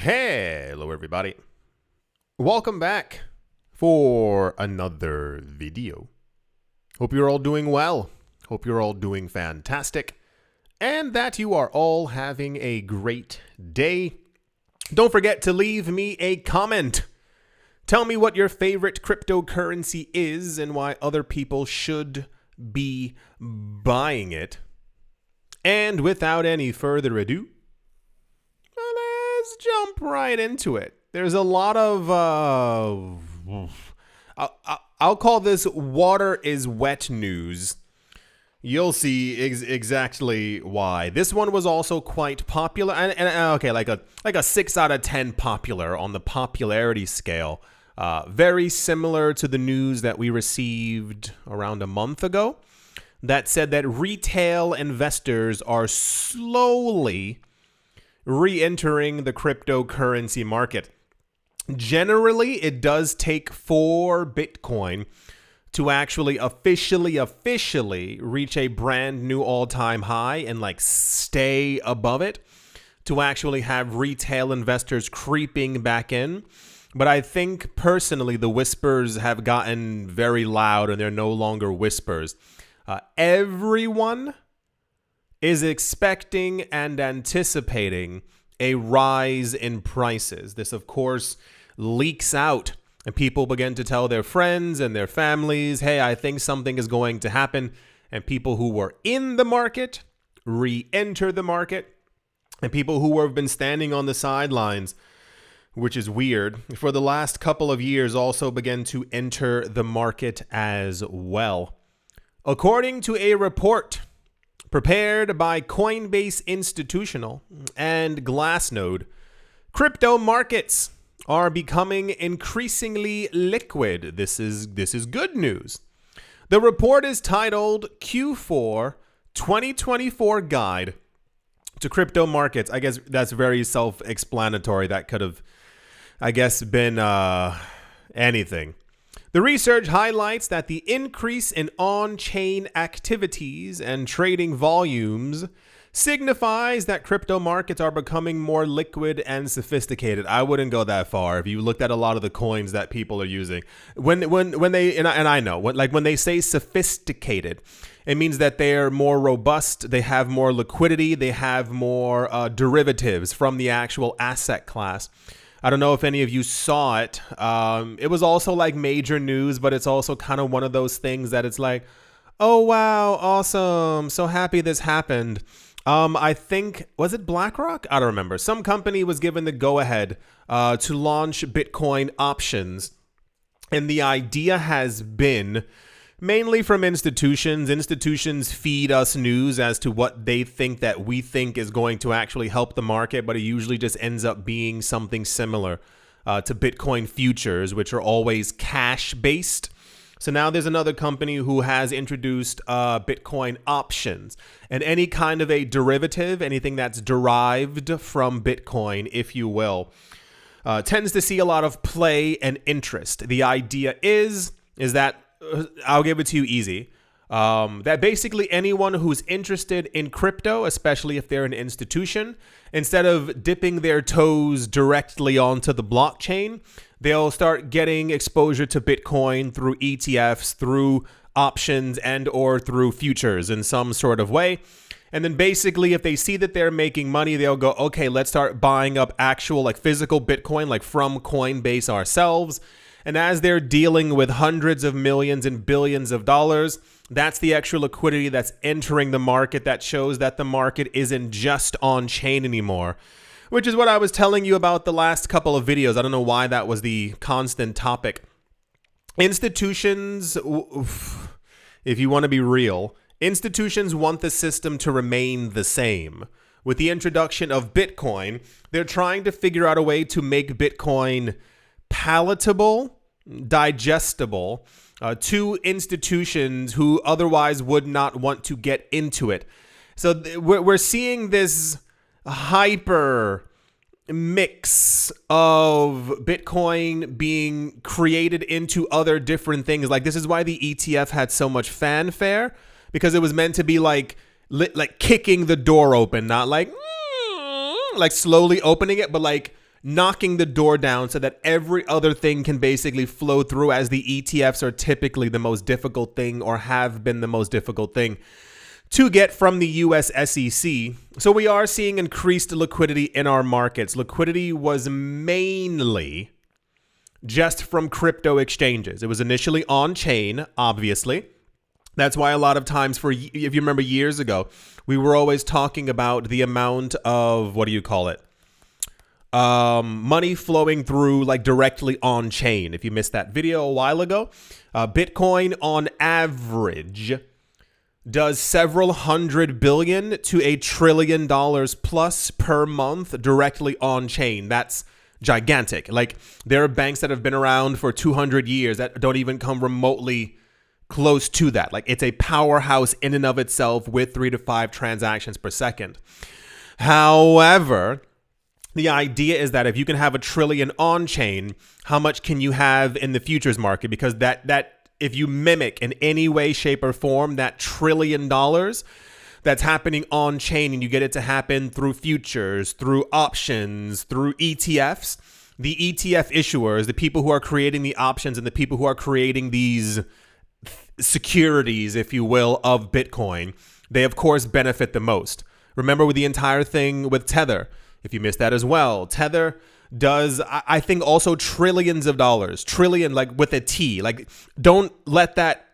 Hello everybody. Welcome back for another video. Hope you're all doing well. Hope you're all doing fantastic. And that you are all having a great day. Don't forget to leave me a comment. Tell me what your favorite cryptocurrency is and why other people should be buying it. And without any further ado, let's jump right into it. There's a lot of, I'll call this water is wet news. You'll see exactly why. This one was also quite popular, and okay, like a 6 out of 10 popular on the popularity scale. Very similar to the news that we received around a month ago that said that retail investors are slowly re-entering the cryptocurrency market. Generally, it does take for Bitcoin to actually officially reach a brand new all-time high and like stay above it to actually have retail investors creeping back in. But I think personally the whispers have gotten very loud and they're no longer whispers. Everyone is expecting and anticipating a rise in prices. This, of course, leaks out and people begin to tell their friends and their families, hey, I think something is going to happen. And people who were in the market re-enter the market. And people who have been standing on the sidelines, which is weird, for the last couple of years also began to enter the market as well. According to a report prepared by Coinbase Institutional and Glassnode, crypto markets are becoming increasingly liquid. This is good news. The report is titled Q4 2024 Guide to Crypto Markets. I guess that's very self-explanatory. That could have, I guess, been anything. The research highlights that the increase in on-chain activities and trading volumes signifies that crypto markets are becoming more liquid and sophisticated. I wouldn't go that far. If you looked at a lot of the coins that people are using, when they and I know when they say sophisticated, it means that they're more robust, they have more liquidity, they have more derivatives from the actual asset class. I don't know if any of you saw it. It was also like major news, but it's also kind of one of those things that it's like, oh, wow, awesome. So happy this happened. I think, was it BlackRock? I don't remember. Some company was given the go-ahead to launch Bitcoin options. And the idea has been mainly from institutions. Institutions feed us news as to what they think that we think is going to actually help the market, but it usually just ends up being something similar to Bitcoin futures, which are always cash-based. So now there's another company who has introduced Bitcoin options, and any kind of a derivative, anything that's derived from Bitcoin, if you will, tends to see a lot of play and interest. The idea is that I'll give it to you easy. That basically anyone who's interested in crypto, especially if they're an institution, instead of dipping their toes directly onto the blockchain, they'll start getting exposure to Bitcoin through ETFs, through options, and or through futures in some sort of way. And then basically if they see that they're making money, they'll go, okay, let's start buying up actual like physical Bitcoin, like from Coinbase ourselves. And as they're dealing with hundreds of millions and billions of dollars, that's the extra liquidity that's entering the market that shows that the market isn't just on chain anymore, which is what I was telling you about the last couple of videos. I don't know why that was the constant topic. Institutions, if you want to be real, institutions want the system to remain the same. With the introduction of Bitcoin, they're trying to figure out a way to make Bitcoin palatable, digestible to institutions who otherwise would not want to get into it. So we're seeing this hyper mix of Bitcoin being created into other different things. Like this is why the ETF had so much fanfare, because it was meant to be like kicking the door open, not like slowly opening it, but like knocking the door down so that every other thing can basically flow through, as the ETFs are typically the most difficult thing, or have been the most difficult thing to get from the US SEC. So we are seeing increased liquidity in our markets. Liquidity was mainly just from crypto exchanges. It was initially on chain, obviously. That's why a lot of times, if you remember years ago, we were always talking about the amount of, money flowing through like directly on chain. If you missed that video a while ago, Bitcoin on average does several $100 billion to $1 trillion plus per month directly on chain. That's gigantic. Like, there are banks that have been around for 200 years that don't even come remotely close to that. Like, it's a powerhouse in and of itself with 3 to 5 transactions per second. However, the idea is that if you can have $1 trillion on chain, how much can you have in the futures market? Because that if you mimic in any way, shape, or form that $1 trillion that's happening on chain, and you get it to happen through futures, through options, through ETFs, the ETF issuers, the people who are creating the options and the people who are creating these securities, if you will, of Bitcoin, they of course benefit the most. Remember with the entire thing with Tether, if you missed that as well, Tether does, I think, also trillions of dollars, trillion, like with a T. Like, don't let that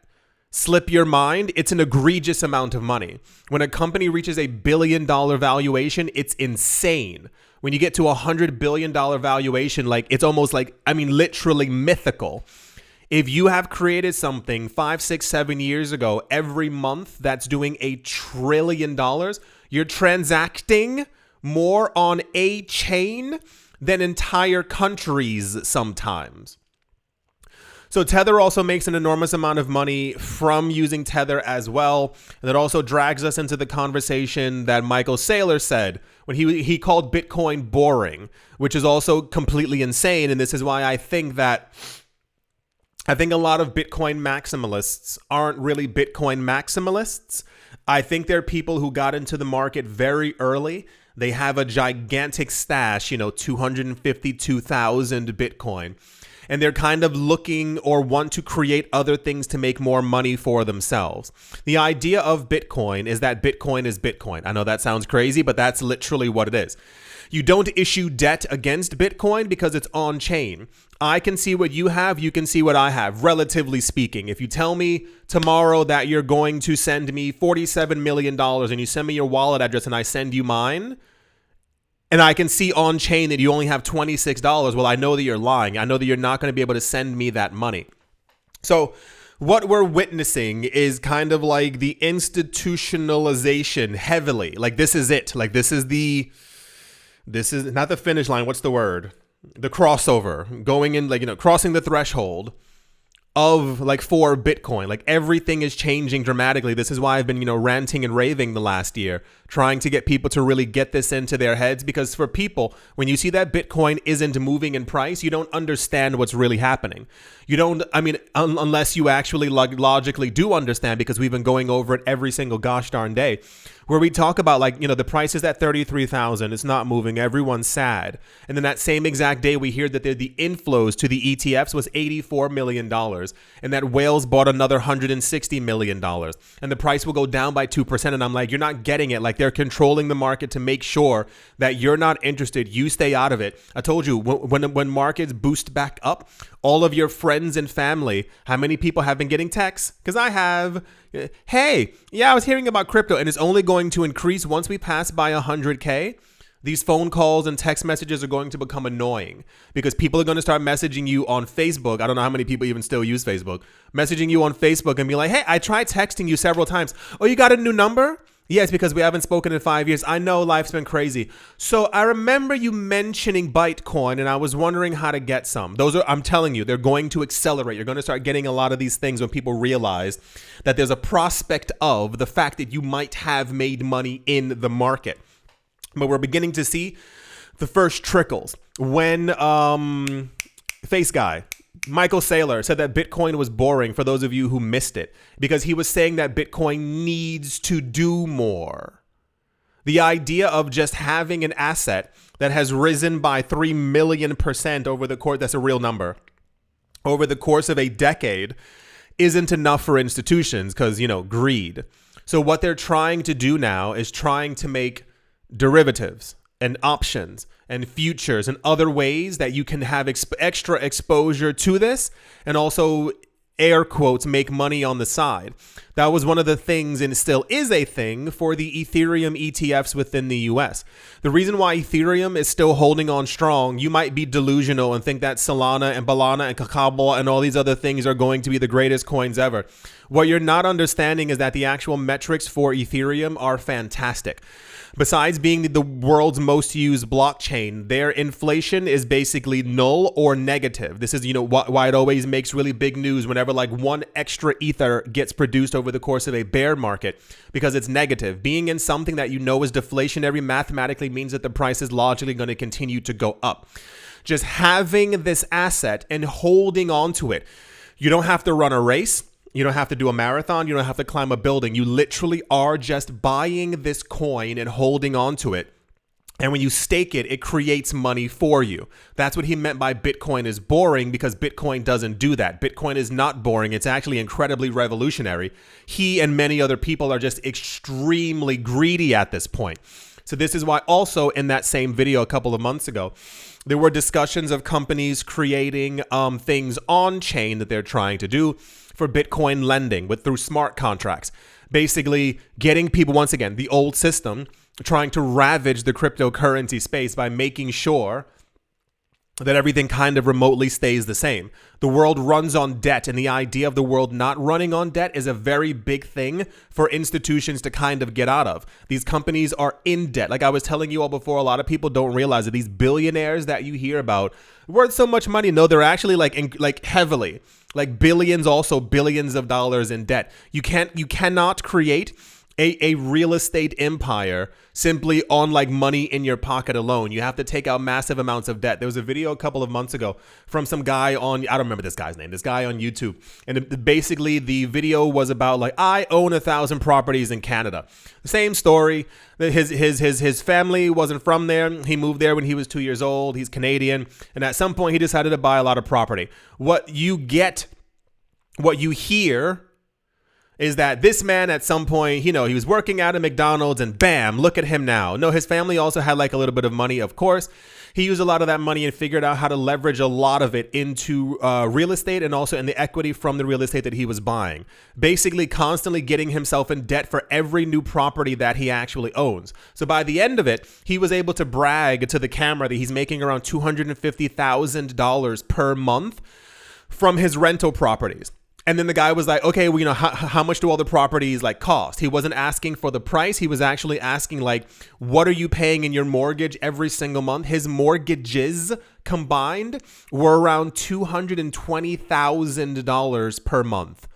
slip your mind. It's an egregious amount of money. When a company reaches $1 billion valuation, it's insane. When you get to $100 billion valuation, like, it's almost like, literally mythical. If you have created something 5, 6, 7 years ago, every month that's doing $1 trillion, you're transacting more on a chain than entire countries sometimes. So Tether also makes an enormous amount of money from using Tether as well. And that also drags us into the conversation that Michael Saylor said when he called Bitcoin boring, which is also completely insane. And this is why I think a lot of Bitcoin maximalists aren't really Bitcoin maximalists. I think they're people who got into the market very early. They have a gigantic stash, 252,000 Bitcoin. And they're kind of looking or want to create other things to make more money for themselves. The idea of Bitcoin is that Bitcoin is Bitcoin. I know that sounds crazy, but that's literally what it is. You don't issue debt against Bitcoin because it's on chain. I can see what you have. You can see what I have, relatively speaking. If you tell me tomorrow that you're going to send me $47 million and you send me your wallet address and I send you mine, and I can see on chain that you only have $26, well, I know that you're lying. I know that you're not going to be able to send me that money. So what we're witnessing is kind of like the institutionalization heavily. Like, this is it. Like, this is not the finish line. What's the word? The crossover, going in, like, crossing the threshold of, like, for Bitcoin. Like, everything is changing dramatically. This is why I've been, ranting and raving the last year, trying to get people to really get this into their heads. Because for people, when you see that Bitcoin isn't moving in price, you don't understand what's really happening. You don't, unless you actually logically do understand, because we've been going over it every single gosh darn day, where we talk about, like, the price is at 33,000. It's not moving. Everyone's sad. And then that same exact day, we hear that the inflows to the ETFs was $84 million. And that whales bought another $160 million. And the price will go down by 2%. And I'm like, you're not getting it. Like, they're controlling the market to make sure that you're not interested. You stay out of it. I told you, when markets boost back up, all of your friends and family, how many people have been getting texts? Because I have, hey, yeah, I was hearing about crypto, and it's only going to increase once we pass by 100K. These phone calls and text messages are going to become annoying because people are going to start messaging you on Facebook. I don't know how many people even still use Facebook. Messaging you on Facebook and be like, hey, I tried texting you several times. Oh, you got a new number? Yes, because we haven't spoken in 5 years. I know life's been crazy. So I remember you mentioning Bitcoin, and I was wondering how to get some. I'm telling you, they're going to accelerate. You're going to start getting a lot of these things when people realize that there's a prospect of the fact that you might have made money in the market. But we're beginning to see the first trickles. When Face Guy, Michael Saylor, said that Bitcoin was boring, for those of you who missed it, because he was saying that Bitcoin needs to do more. The idea of just having an asset that has risen by 3 million% over the course, that's a real number, over the course of a decade isn't enough for institutions because, greed. So what they're trying to do now is trying to make derivatives and options and futures and other ways that you can have extra exposure to this and also, air quotes, make money on the side. That was one of the things, and still is a thing, for the Ethereum ETFs within the US. The reason why Ethereum is still holding on strong, you might be delusional and think that Solana and Balana and Kakabo and all these other things are going to be the greatest coins ever. What you're not understanding is that the actual metrics for Ethereum are fantastic. Besides being the world's most used blockchain, their inflation is basically null or negative. This is, why it always makes really big news whenever like one extra ether gets produced over the course of a bear market, because it's negative. Being in something that is deflationary mathematically means that the price is logically going to continue to go up. Just having this asset and holding on to it, you don't have to run a race. You don't have to do a marathon. You don't have to climb a building. You literally are just buying this coin and holding on to it. And when you stake it, it creates money for you. That's what he meant by Bitcoin is boring, because Bitcoin doesn't do that. Bitcoin is not boring. It's actually incredibly revolutionary. He and many other people are just extremely greedy at this point. So this is why also in that same video a couple of months ago, there were discussions of companies creating things on chain that they're trying to do for Bitcoin lending through smart contracts. Basically getting people, once again, the old system, trying to ravage the cryptocurrency space by making sure that everything kind of remotely stays the same. The world runs on debt, and the idea of the world not running on debt is a very big thing for institutions to kind of get out of. These companies are in debt. Like I was telling you all before, a lot of people don't realize that these billionaires that you hear about worth so much money. No, they're actually like heavily, like billions, also billions of dollars in debt. You cannot create a real estate empire simply on like money in your pocket alone. You have to take out massive amounts of debt. There was a video a couple of months ago from some guy on, I don't remember this guy's name, this guy on YouTube. And basically the video was about like, I own 1,000 properties in Canada. The same story. His family wasn't from there. He moved there when he was 2 years old. He's Canadian. And at some point he decided to buy a lot of property. What you hear is that this man at some point, he was working at a McDonald's and bam, look at him now. No, his family also had like a little bit of money, of course. He used a lot of that money and figured out how to leverage a lot of it into real estate and also in the equity from the real estate that he was buying. Basically constantly getting himself in debt for every new property that he actually owns. So by the end of it, he was able to brag to the camera that he's making around $250,000 per month from his rental properties. And then the guy was like, okay, well, how much do all the properties like cost? He wasn't asking for the price. He was actually asking like, what are you paying in your mortgage every single month? His mortgages combined were around $220,000 per month.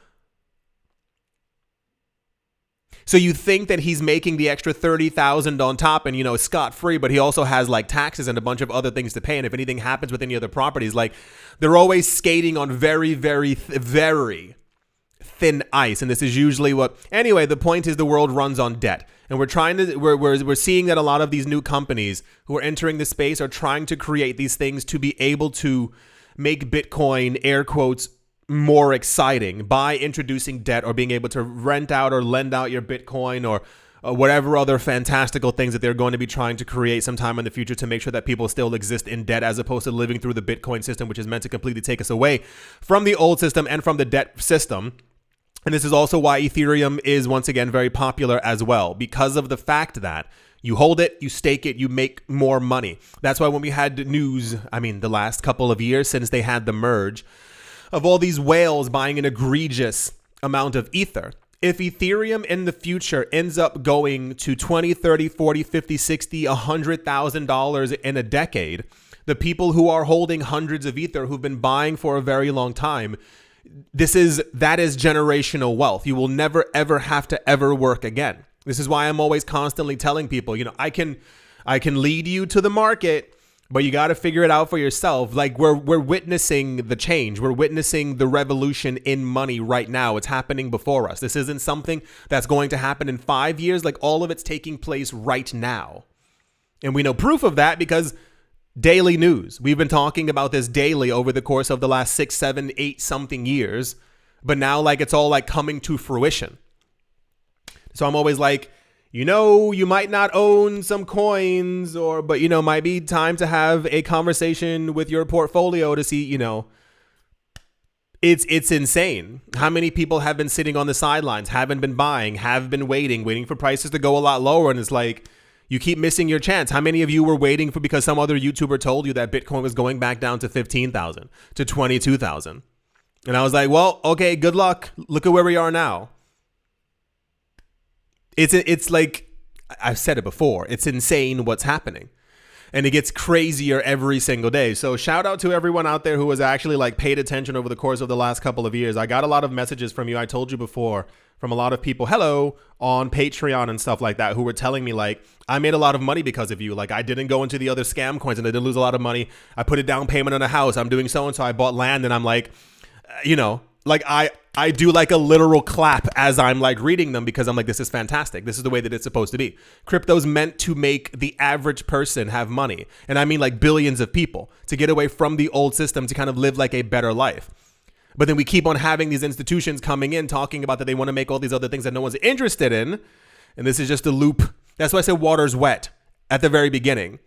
So you think that he's making the extra $30,000 on top and, scot-free, but he also has like taxes and a bunch of other things to pay. And if anything happens with any other properties, like they're always skating on very, very, very thin ice. And this is usually anyway, the point is the world runs on debt. And we're seeing that a lot of these new companies who are entering the space are trying to create these things to be able to make Bitcoin, air quotes, more exciting by introducing debt or being able to rent out or lend out your Bitcoin or whatever other fantastical things that they're going to be trying to create sometime in the future to make sure that people still exist in debt as opposed to living through the Bitcoin system, which is meant to completely take us away from the old system and from the debt system. And this is also why Ethereum is once again very popular as well, because of the fact that you hold it, you stake it, you make more money. That's why when we had news, the last couple of years since they had the merge, of all these whales buying an egregious amount of ether. If Ethereum in the future ends up going to $20, $30, $40, $50, $60, $100,000 in a decade, the people who are holding hundreds of ether who've been buying for a very long time, that is generational wealth. You will never, ever have to ever work again. This is why I'm always constantly telling people, I can lead you to the market, But you got to figure it out for yourself. Like we're witnessing the change. We're witnessing the revolution in money right now. It's happening before us. This isn't something that's going to happen in 5 years. Like all of it's taking place right now. And we know proof of that because daily news. We've been talking about this daily over the course of the last 6, 7, 8 something years. But now like it's all like coming to fruition. So I'm always like, you might not own some coins but might be time to have a conversation with your portfolio to see, it's insane. How many people have been sitting on the sidelines, haven't been buying, have been waiting for prices to go a lot lower. And it's like, you keep missing your chance. How many of you were waiting for because some other YouTuber told you that Bitcoin was going back down to 15,000 to 22,000? And I was like, well, okay, good luck. Look at where we are now. It's like, I've said it before, it's insane what's happening. And it gets crazier every single day. So shout out to everyone out there who has actually like paid attention over the course of the last couple of years. I got a lot of messages from you. I told you before, from a lot of people, hello, on Patreon and stuff like that, who were telling me like, I made a lot of money because of you. Like I didn't go into the other scam coins and I didn't lose a lot of money. I put a down payment on a house. I'm doing so-and-so. I bought land and I'm like, like I do like a literal clap as I'm like reading them because I'm like, this is fantastic. This is the way that it's supposed to be. Crypto's meant to make the average person have money. And I mean like billions of people to get away from the old system to kind of live like a better life. But then we keep on having these institutions coming in talking about that they want to make all these other things that no one's interested in. And this is just a loop. That's why I said water's wet at the very beginning,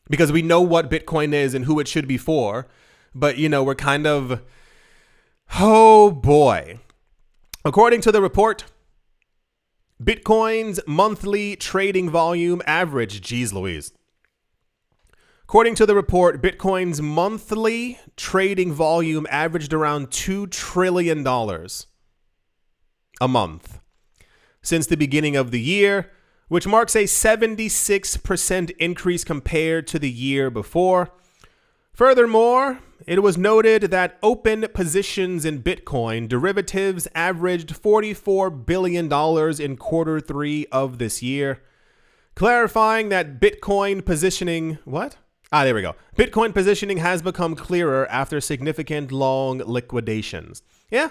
because we know what Bitcoin is and who it should be for. But, we're kind of... Oh boy. According to the report, Bitcoin's monthly trading volume average, geez Louise. According to the report, Bitcoin's monthly trading volume averaged around $2 trillion a month since the beginning of the year, which marks a 76% increase compared to the year before. Furthermore, it was noted that open positions in Bitcoin derivatives averaged $44 billion in quarter 3 of this year, clarifying that Bitcoin positioning, there we go. Bitcoin positioning has become clearer after significant long liquidations. Yeah,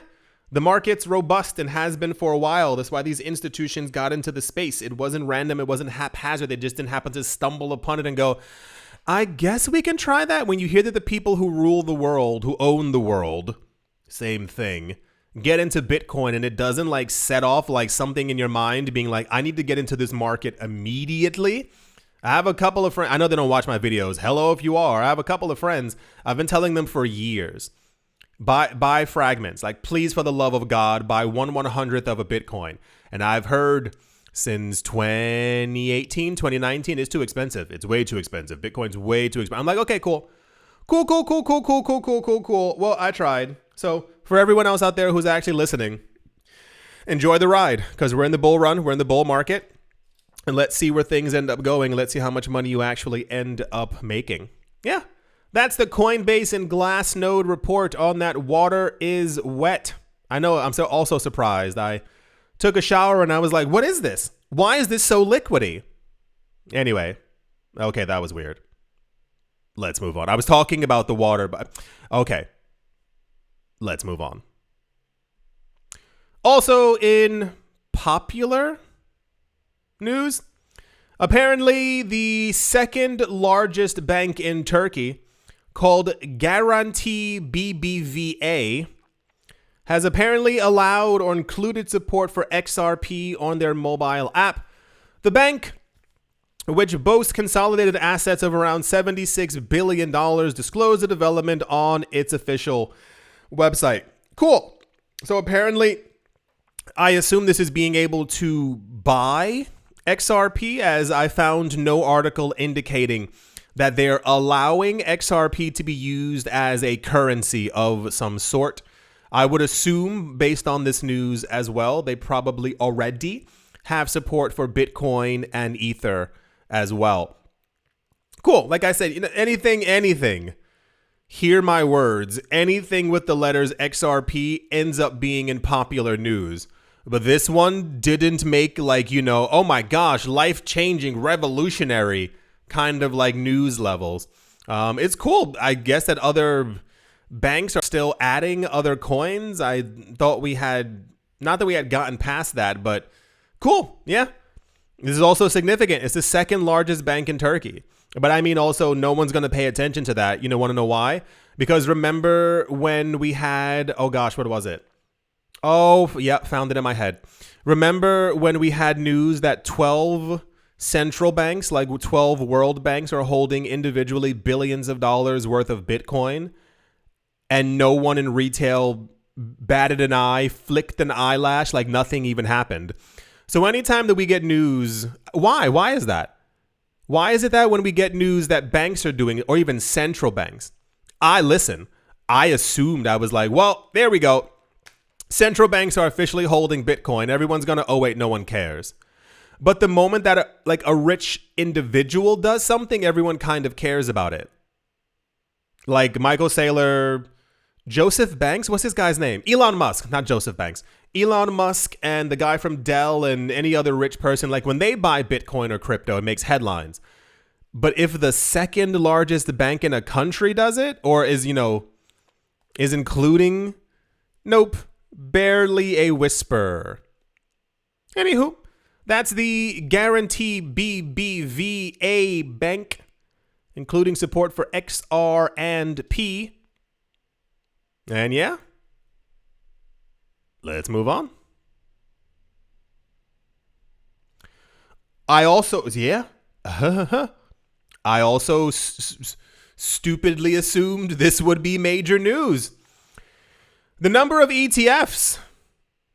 the market's robust and has been for a while. That's why these institutions got into the space. It wasn't random. It wasn't haphazard. They just didn't happen to stumble upon it and go, I guess we can try that. When you hear that the people who rule the world, who own the world, same thing, get into Bitcoin and it doesn't like set off like something in your mind being like, I need to get into this market immediately. I have a couple of friends. I know they don't watch my videos. Hello, if you are. I have a couple of friends. I've been telling them for years, buy fragments. Like, please, for the love of God, buy 1/100th of a Bitcoin. And I've heard since 2018, 2019, it's too expensive. It's way too expensive. Bitcoin's way too expensive. I'm like, okay, cool. Cool. Well, I tried. So for everyone else out there who's actually listening, enjoy the ride because we're in the bull run. We're in the bull market. And let's see where things end up going. Let's see how much money you actually end up making. Yeah, that's the Coinbase and Glassnode report on that water is wet. I know I'm also surprised. I took a shower and I was like, what is this? Why is this so liquidy? Anyway, okay, that was weird. Let's move on. I was talking about the water, but okay. Let's move on. Also in popular news, apparently the second largest bank in Turkey, called Garanti BBVA, has apparently allowed or included support for XRP on their mobile app. The bank, which boasts consolidated assets of around $76 billion, disclosed the development on its official website. Cool. So apparently, I assume this is being able to buy XRP, as I found no article indicating that they're allowing XRP to be used as a currency of some sort. I would assume, based on this news as well, they probably already have support for Bitcoin and Ether as well. Cool. Like I said, anything. Hear my words. Anything with the letters XRP ends up being in popular news. But this one didn't make oh my gosh, life-changing, revolutionary kind of like news levels. It's cool. I guess that other banks are still adding other coins. I thought we had, not that we had gotten past that, but cool. Yeah. This is also significant. It's the second largest bank in Turkey. But I mean, also, no one's going to pay attention to that. Want to know why? Because remember when we had, oh gosh, what was it? Oh, yeah, found it in my head. Remember when we had news that 12 central banks, like 12 world banks, are holding individually billions of dollars worth of Bitcoin, and no one in retail batted an eye, flicked an eyelash, like nothing even happened. So anytime that we get news, why? Why is that? Why is it that when we get news that banks are doing it, or even central banks, I assumed, I was like, well, there we go. Central banks are officially holding Bitcoin. Everyone's going to, oh wait, no one cares. But the moment that a rich individual does something, everyone kind of cares about it. Like Michael Saylor, Joseph Banks, what's this guy's name? Elon Musk, not Joseph Banks. Elon Musk and the guy from Dell and any other rich person, like when they buy Bitcoin or crypto, it makes headlines. But if the second largest bank in a country does it, or is including, nope, barely a whisper. Anywho, that's the Guarantee BBVA Bank, including support for XR and P. And yeah, let's move on. I also stupidly assumed this would be major news. The number of ETFs,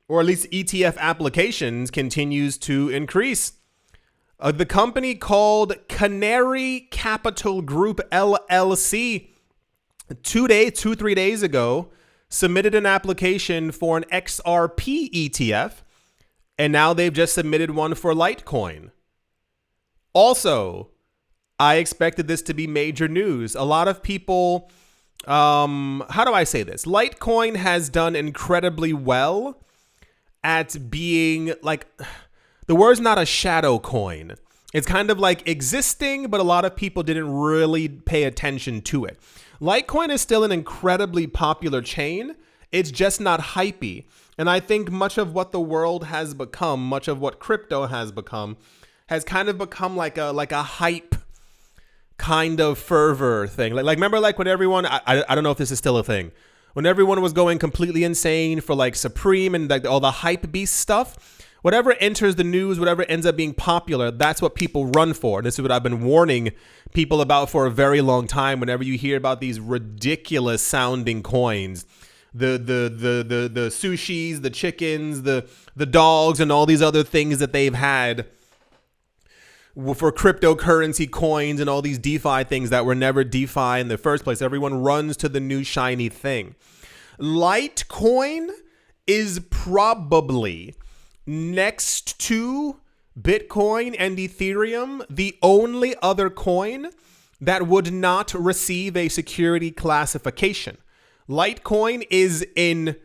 or at least ETF applications, continues to increase. The company called Canary Capital Group LLC 3 days ago submitted an application for an XRP ETF, and now they've just submitted one for Litecoin. Also, I expected this to be major news. A lot of people, how do I say this? Litecoin has done incredibly well at being like, the word's not a shadow coin. It's kind of like existing, but a lot of people didn't really pay attention to it. Litecoin is still an incredibly popular chain. It's just not hypey. And I think much of what the world has become, much of what crypto has become, has kind of become like a hype kind of fervor thing. Like remember like when everyone, I don't know if this is still a thing, when everyone was going completely insane for like Supreme and like all the hype beast stuff. Whatever enters the news, whatever ends up being popular, that's what people run for. This is what I've been warning people about for a very long time. Whenever you hear about these ridiculous sounding coins, the sushis, the chickens, the dogs, and all these other things that they've had for cryptocurrency coins and all these DeFi things that were never DeFi in the first place, everyone runs to the new shiny thing. Litecoin is probably, next to Bitcoin and Ethereum, the only other coin that would not receive a security classification. Litecoin is in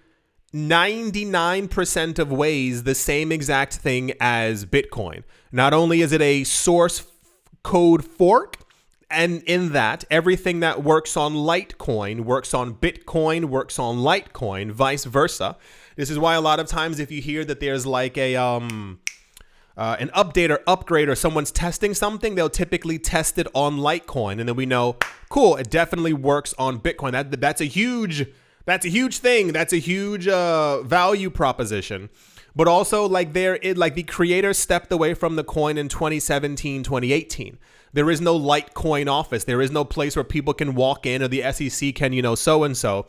99% of ways the same exact thing as Bitcoin. Not only is it a source code fork, and in that, everything that works on Litecoin works on Bitcoin, works on Litecoin, vice versa. This is why a lot of times if you hear that there's like an update or upgrade or someone's testing something, they'll typically test it on Litecoin. And then we know, cool, it definitely works on Bitcoin. That's a huge thing. That's a huge value proposition. But also like the creator stepped away from the coin in 2017, 2018. There is no Litecoin office. There is no place where people can walk in or the SEC can, so-and-so.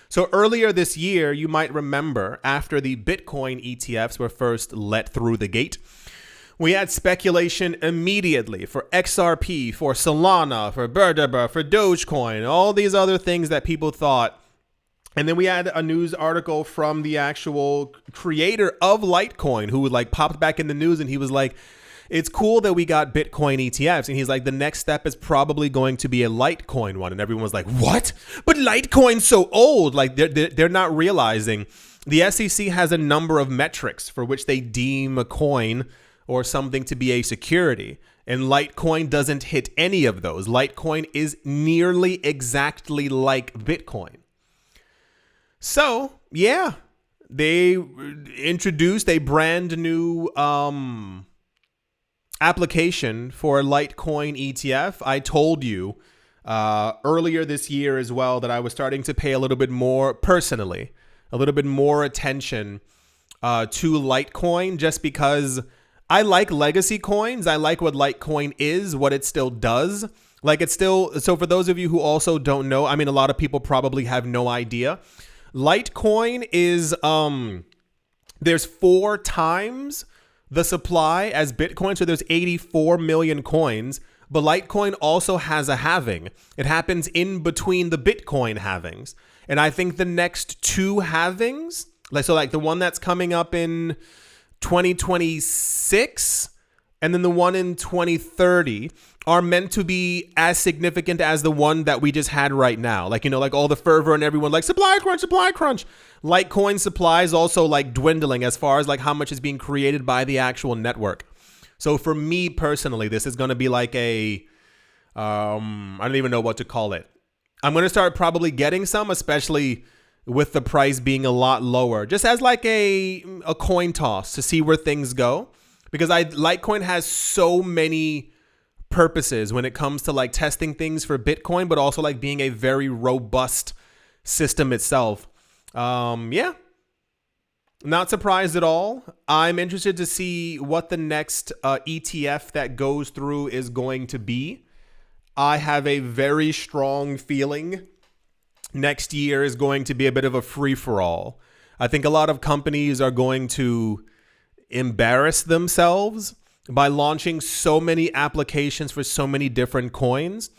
So earlier this year, you might remember, after the Bitcoin ETFs were first let through the gate, we had speculation immediately for XRP, for Solana, for Berda, for Dogecoin, all these other things that people thought. And then we had a news article from the actual creator of Litecoin who popped back in the news, and he was like, it's cool that we got Bitcoin ETFs. And he's like, the next step is probably going to be a Litecoin one. And everyone was like, what? But Litecoin's so old. Like they're not realizing the SEC has a number of metrics for which they deem a coin or something to be a security. And Litecoin doesn't hit any of those. Litecoin is nearly exactly like Bitcoin. So, yeah, they introduced a brand new application for Litecoin ETF. I told you earlier this year as well that I was starting to pay a little bit more personally, a little bit more attention to Litecoin, just because I like legacy coins. I like what Litecoin is, what it still does. Like it's still, so for those of you who also don't know, I mean, a lot of people probably have no idea. Litecoin is, there's 4 times the supply as Bitcoin. So there's 84 million coins, but Litecoin also has a halving. It happens in between the Bitcoin halvings. And I think the next 2 halvings, like the one that's coming up in 2026 and then the one in 2030 are meant to be as significant as the one that we just had right now. Like, you know, like all the fervor and everyone like supply crunch. Litecoin supply is also like dwindling as far as like how much is being created by the actual network. So for me personally, this is going to be like a, I don't even know what to call it. I'm going to start probably getting some, especially with the price being a lot lower, just as like a coin toss to see where things go. Because Litecoin has so many purposes when it comes to like testing things for Bitcoin, but also like being a very robust system itself. Yeah, not surprised at all. I'm interested to see what the next ETF that goes through is going to be. I have a very strong feeling next year is going to be a bit of a free-for-all. I think a lot of companies are going to embarrass themselves by launching so many applications for so many different coins.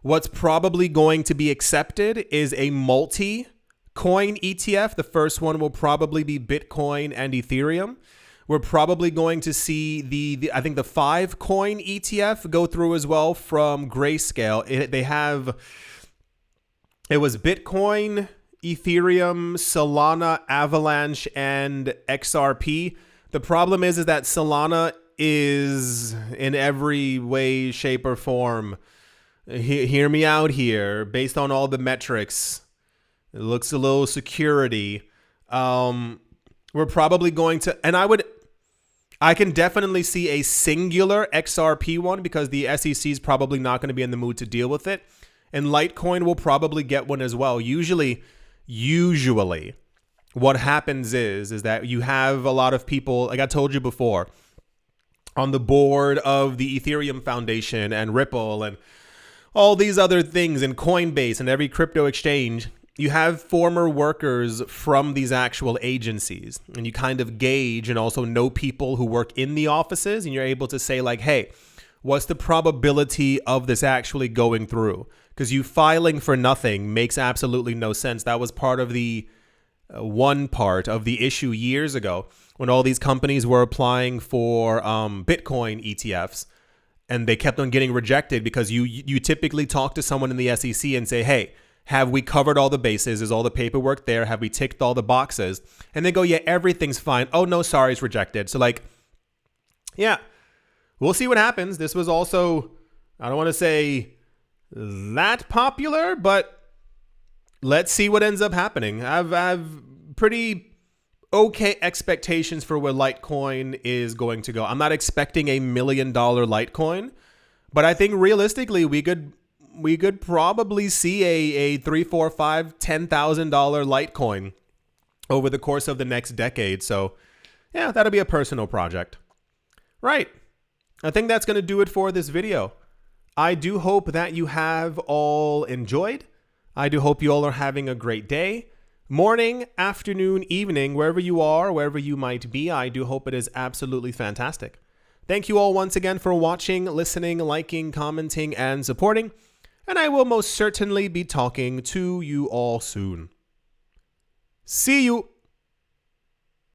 What's probably going to be accepted is a multi-coin ETF. The first one will probably be Bitcoin and Ethereum. We're probably going to see I think the 5-coin ETF go through as well from Grayscale. It was Bitcoin, Ethereum, Solana, Avalanche, and XRP. The problem is that Solana is in every way, shape, or form. Hear me out here. Based on all the metrics, it looks a little security. We're probably going to, and I can definitely see a singular XRP one because the SEC is probably not going to be in the mood to deal with it. And Litecoin will probably get one as well. Usually what happens is that you have a lot of people, like I told you before, on the board of the Ethereum Foundation and Ripple and all these other things and Coinbase and every crypto exchange. You have former workers from these actual agencies, and you kind of gauge and also know people who work in the offices, and you're able to say like, hey, what's the probability of this actually going through? Because you filing for nothing makes absolutely no sense. That was part of the one part of the issue years ago when all these companies were applying for Bitcoin ETFs, and they kept on getting rejected because you typically talk to someone in the SEC and say, hey, have we covered all the bases? Is all the paperwork there? Have we ticked all the boxes? And they go, yeah, everything's fine. Oh, no, sorry, it's rejected. So like, yeah, we'll see what happens. This was also, I don't want to say that popular, but let's see what ends up happening. I've pretty okay expectations for where Litecoin is going to go. I'm not expecting $1 million Litecoin, but I think realistically we could probably see a $3,000, $4,000, $5,000, $10,000 Litecoin over the course of the next decade. So yeah, that'll be a personal project. Right. I think that's going to do it for this video. I do hope that you have all enjoyed. I do hope you all are having a great day. Morning, afternoon, evening, wherever you are, wherever you might be. I do hope it is absolutely fantastic. Thank you all once again for watching, listening, liking, commenting, and supporting. And I will most certainly be talking to you all soon. See you.